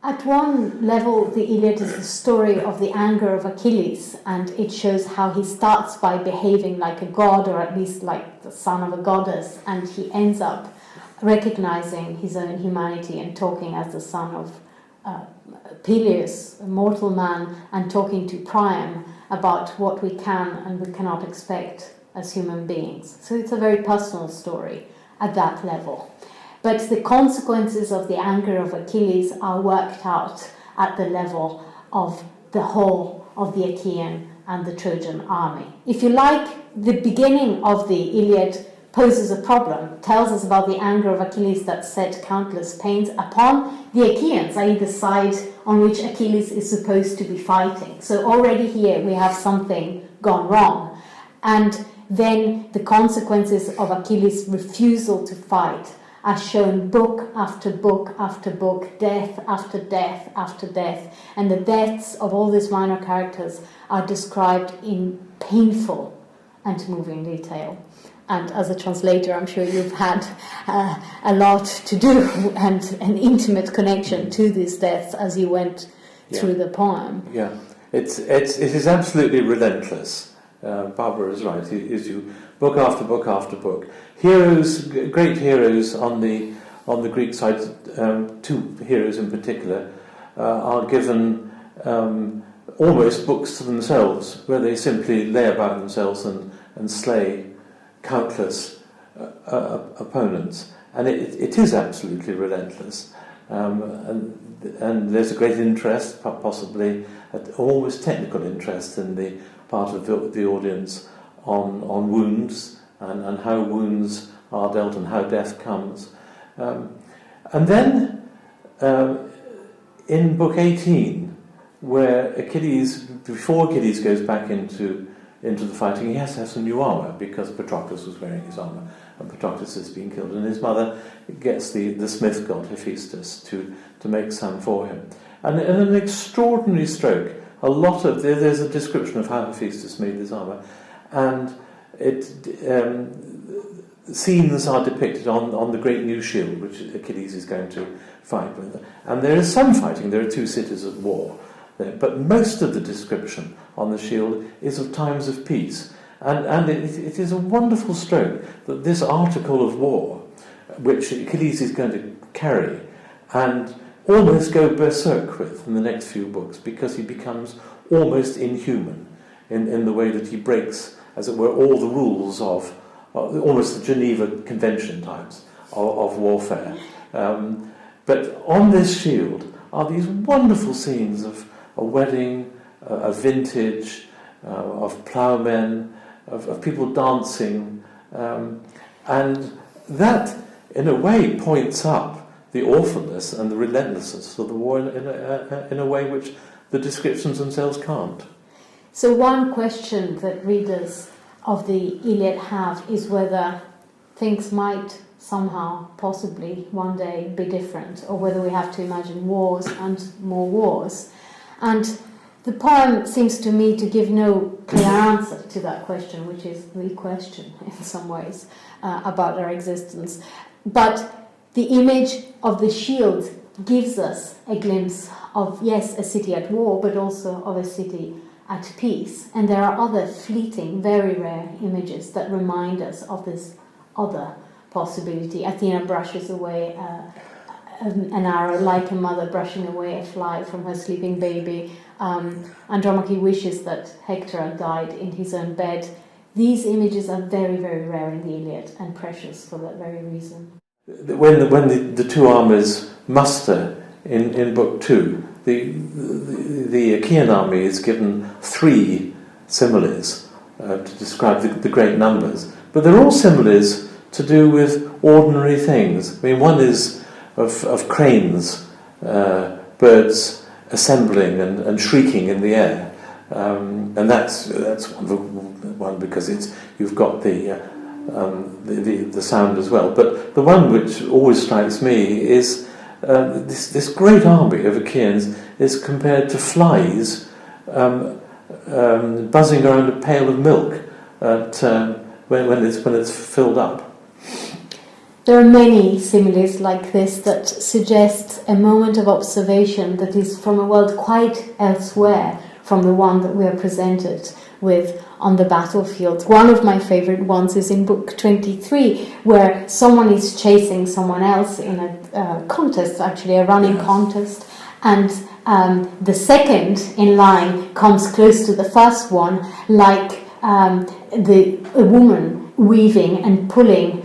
At one level, the Iliad is the story of the anger of Achilles, and it shows how he starts by behaving like a god, or at least like the son of a goddess, and he ends up recognizing his own humanity and talking as the son of Peleus, a mortal man, and talking to Priam about what we can and we cannot expect as human beings. So it's a very personal story at that level. But the consequences of the anger of Achilles are worked out at the level of the whole of the Achaean and the Trojan army. If you like, the beginning of the Iliad poses a problem, tells us about the anger of Achilles that set countless pains upon the Achaeans, i.e. the side on which Achilles is supposed to be fighting. So already here we have something gone wrong. And then the consequences of Achilles' refusal to fight are shown book after book after book, death after death after death. And the deaths of all these minor characters are described in painful and moving detail. And as a translator, I'm sure you've had a lot to do and an intimate connection to these deaths as you went through the poem. Yeah, it is absolutely relentless. Barbara is right. It is you book after book after book. Heroes, great heroes on the Greek side. Two heroes in particular are given almost books to themselves, where they simply lay about themselves and slay countless opponents, and it is absolutely relentless, and there's a great interest, possibly almost technical interest, in the part of the audience on wounds and how wounds are dealt and how death comes, and then in book 18, where before Achilles goes back into the fighting, he has to have some new armour because Patroclus was wearing his armour and Patroclus has been killed, and his mother gets the smith god Hephaestus to make some for him. And in an extraordinary stroke, there's a description of how Hephaestus made this armour, and scenes are depicted on the great new shield which Achilles is going to fight with. And there is some fighting, there are two cities at war, but most of the description on the shield is of times of peace. And it is a wonderful stroke that this article of war, which Achilles is going to carry and almost go berserk with in the next few books, because he becomes almost inhuman in the way that he breaks, as it were, all the rules of almost the Geneva Convention types of warfare. But on this shield are these wonderful scenes of a wedding, a vintage, of ploughmen, of people dancing, and that, in a way, points up the awfulness and the relentlessness of the war in a way which the descriptions themselves can't. So one question that readers of the Iliad have is whether things might somehow, possibly, one day be different, or whether we have to imagine wars and more wars. And the poem seems to me to give no clear answer to that question, which is the question in some ways about our existence. But the image of the shield gives us a glimpse of, yes, a city at war, but also of a city at peace. And there are other fleeting, very rare images that remind us of this other possibility. Athena brushes away an arrow like a mother brushing away a fly from her sleeping baby. Andromache wishes that Hector had died in his own bed. These images are very, very rare in the Iliad and precious for that very reason. When the two armies muster in Book 2, the Achaean army is given 3 similes to describe the great numbers, but they're all similes to do with ordinary things. I mean, one is of cranes, birds assembling and shrieking in the air, and that's one because you've got the sound as well. But the one which always strikes me is this great army of Achaeans is compared to flies buzzing around a pail of milk when it's filled up. There are many similes like this that suggest a moment of observation that is from a world quite elsewhere from the one that we are presented with on the battlefield. One of my favourite ones is in book 23, where someone is chasing someone else in a contest, actually a running contest, and the second in line comes close to the first one, like a woman weaving and pulling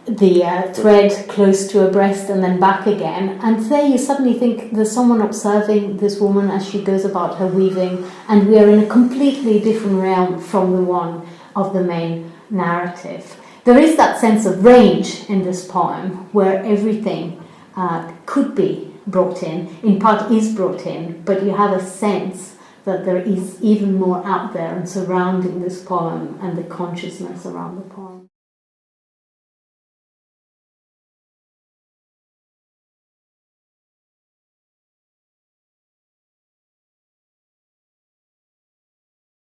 the thread close to her breast and then back again. And there you suddenly think there's someone observing this woman as she goes about her weaving, and we are in a completely different realm from the one of the main narrative. There is that sense of range in this poem where everything could be brought in part is brought in, but you have a sense that there is even more out there and surrounding this poem and the consciousness around the poem.